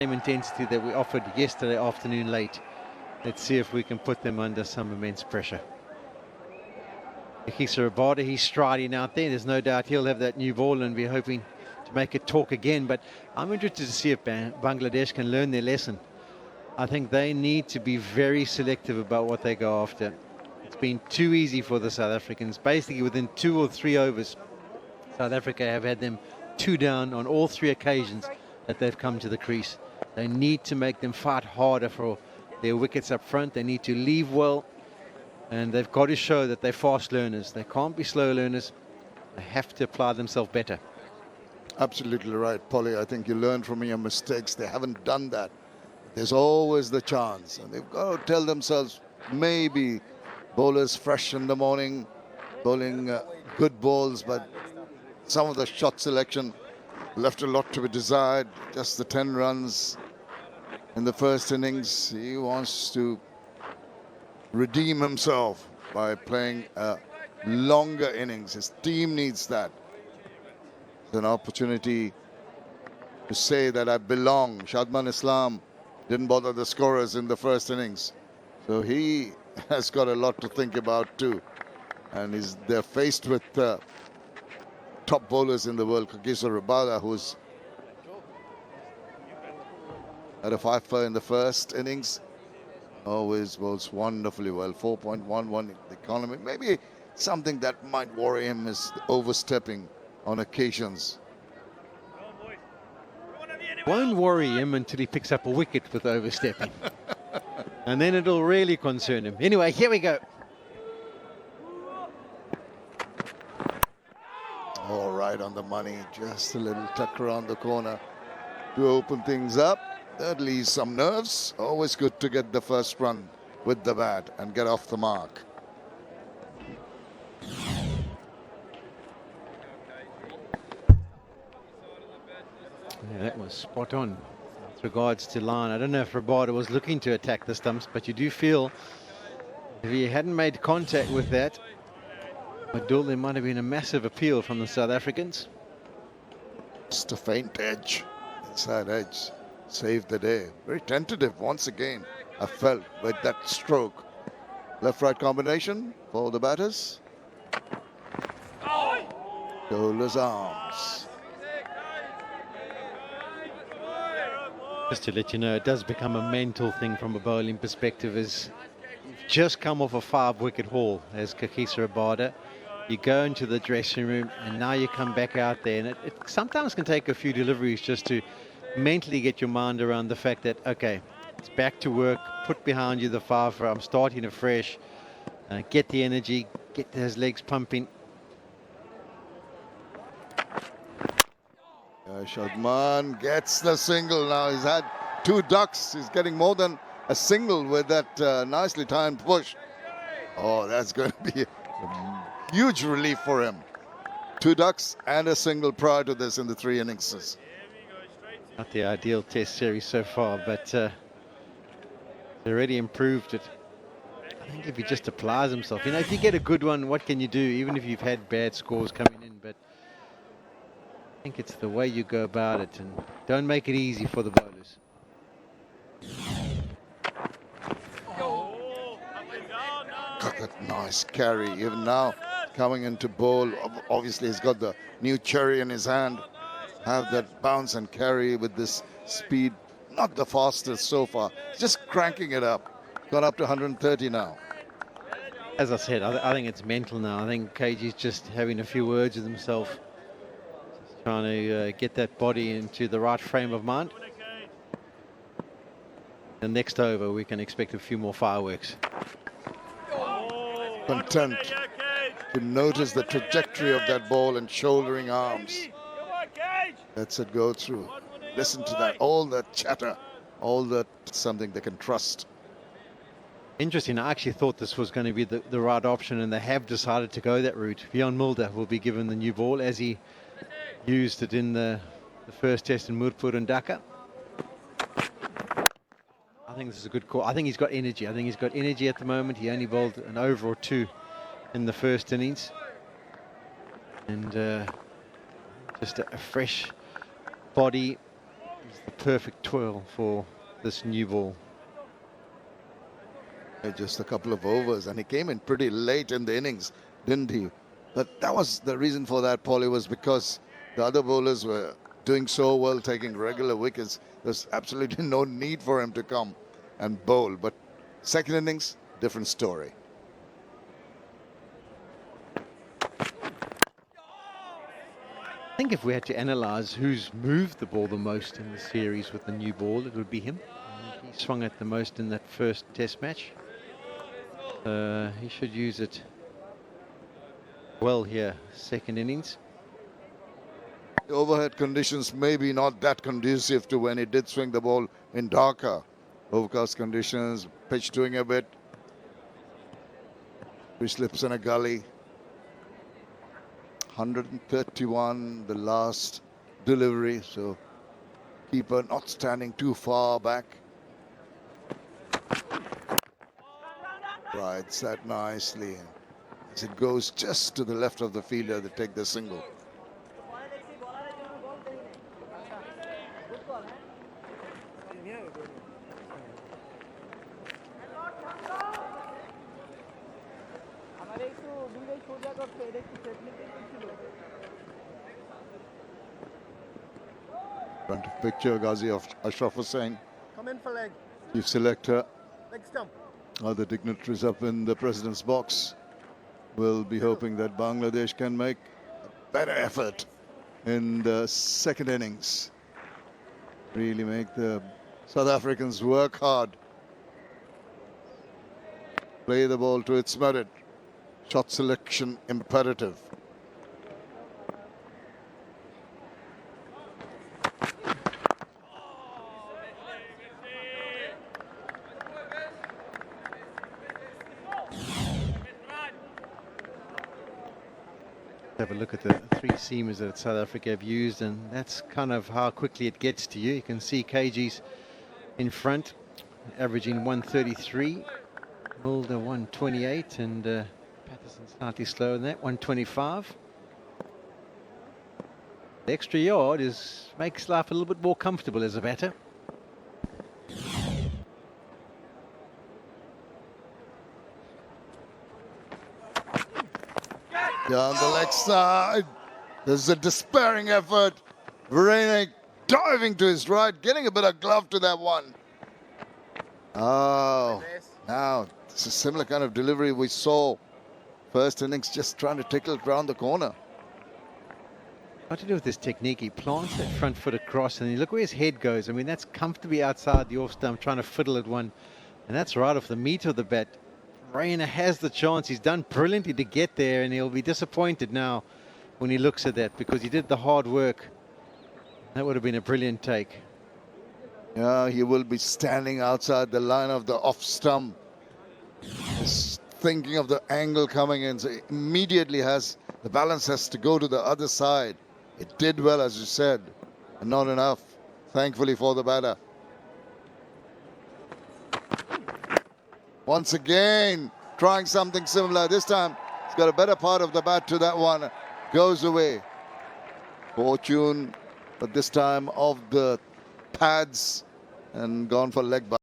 Same intensity that we offered yesterday afternoon late. Let's see if we can put them under some immense pressure. Kagiso Rabada, he's striding out there. There's no doubt he'll have that new ball and be hoping to make it talk again. But I'm interested to see if Bangladesh can learn their lesson. I think they need to be very selective about what they go after. It's been too easy for the South Africans. Basically, within 2 or 3 overs, South Africa have had them 2 down on all 3 occasions that they've come to the crease. They need to make them fight harder for their wickets up front. They need to leave well, and they've got to show that they're fast learners. They can't be slow learners. They have to apply themselves better. Absolutely right, Polly. I think you learn from your mistakes. They haven't done that. There's always the chance, and they've got to tell themselves, maybe bowlers fresh in the morning, bowling good balls, but some of the shot selection left a lot to be desired. Just the 10 runs in the first innings. He wants to redeem himself by playing a longer innings. His team needs that. It's an opportunity to say that I belong. Shadman Islam didn't bother the scorers in the first innings, so he has got a lot to think about too. And they're faced with top bowlers in the world. Kagiso Rabada, who's had a 5 in the first innings, always bowls wonderfully well. 4.11 the economy. Maybe something that might worry him is overstepping on occasions. Won't worry him until he picks up a wicket with overstepping. And then it'll really concern him. Anyway, here we go. All right, on the money. Just a little tuck around the corner to open things up. That leaves some nerves. Always good to get the first run with the bat and get off the mark. Yeah, that was spot on with regards to line. I don't know if Rabada was looking to attack the stumps, but you do feel if he hadn't made contact with that, Abdul, there might have been a massive appeal from the South Africans. Just a faint edge, inside edge, saved the day. Very tentative once again, I felt, with that stroke. Left-right combination for the batters. Shoulders, arms. Just to let you know, it does become a mental thing from a bowling perspective. As you've just come off a 5-wicket haul as Kagiso Rabada. You go into the dressing room and now you come back out there, and it sometimes can take a few deliveries just to mentally get your mind around the fact that, okay, it's back to work, put behind you the 5, I'm starting afresh, get the energy, get those legs pumping. Shadman gets the single now. He's had 2 ducks. He's getting more than a single with that nicely timed push. Oh, that's going to be a huge relief for him. 2 ducks and a single prior to this in the 3 innings. Not the ideal test series so far, but they already improved it. I think if he just applies himself, you know, if you get a good one, what can you do, even if you've had bad scores coming in? But I think it's the way you go about it, and don't make it easy for the bowlers. Got that nice carry. Even now, coming into bowl, obviously he's got the new cherry in his hand. Have that bounce and carry with this speed. Not the fastest so far, just cranking it up. Got up to 130 now. As I said, I think it's mental now. I think KG's just having a few words with himself. Trying to get that body into the right frame of mind. The next over, we can expect a few more fireworks. Content to notice the trajectory of that ball and shouldering arms. Lets it go through. Listen to that, all that chatter, all that, something they can trust. Interesting, I actually thought this was going to be the right option, and they have decided to go that route. Bjorn Mulder will be given the new ball as he used it in the first test in Murpur and Dhaka. I think this is a good call. I think he's got energy. I think he's got energy at the moment. He only bowled an over or 2 in the first innings. And just a fresh body, It's the perfect twirl for this new ball. Just a couple of overs, and he came in pretty late in the innings, didn't he? But that was the reason for that, Paulie, was because the other bowlers were doing so well, taking regular wickets. There's absolutely no need for him to come and bowl. But second innings, different story. I think if we had to analyse who's moved the ball the most in the series with the new ball, it would be him. He swung it the most in that first test match. He should use it well here, second innings. The overhead conditions maybe not that conducive to when he did swing the ball in Dhaka. Overcast conditions, pitch doing a bit. Three slips in a gully. 131, the last delivery, so keeper not standing too far back. Rides that nicely as it goes just to the left of the fielder to take the single. Front of picture, Ghazi of Ashraf Hussain. Come in for leg. Chief selector. Leg stump. Other dignitaries up in the president's box will be hoping that Bangladesh can make a better effort in the second innings. Really make the South Africans work hard. Play the ball to its merit. Shot selection imperative. Have a look at the three seamers that South Africa have used, and that's kind of how quickly it gets to you. You can see KG's in front, averaging 133, Mulder 128, and Patterson slightly slower than that, 125. The extra yard makes life a little bit more comfortable as a batter. Down the leg side. There's a despairing effort. Verena diving to his right, getting a bit of glove to that one. Oh, now it's a similar kind of delivery we saw first innings, just trying to tickle it round the corner. What to do with this technique? He plants that front foot across, and you look where his head goes. I mean, that's comfortably outside the off stump, trying to fiddle at one, and that's right off the meat of the bat. Rayner has the chance. He's done brilliantly to get there, and he'll be disappointed now when he looks at that, because he did the hard work. That would have been a brilliant take. Yeah, he will be standing outside the line of the off stump. Just thinking of the angle coming in, so immediately the balance has to go to the other side. It did well, as you said, and not enough, thankfully, for the batter. Once again, trying something similar. This time, he's got a better part of the bat to that one. Goes away. Fortune, but this time of the pads, and gone for leg by.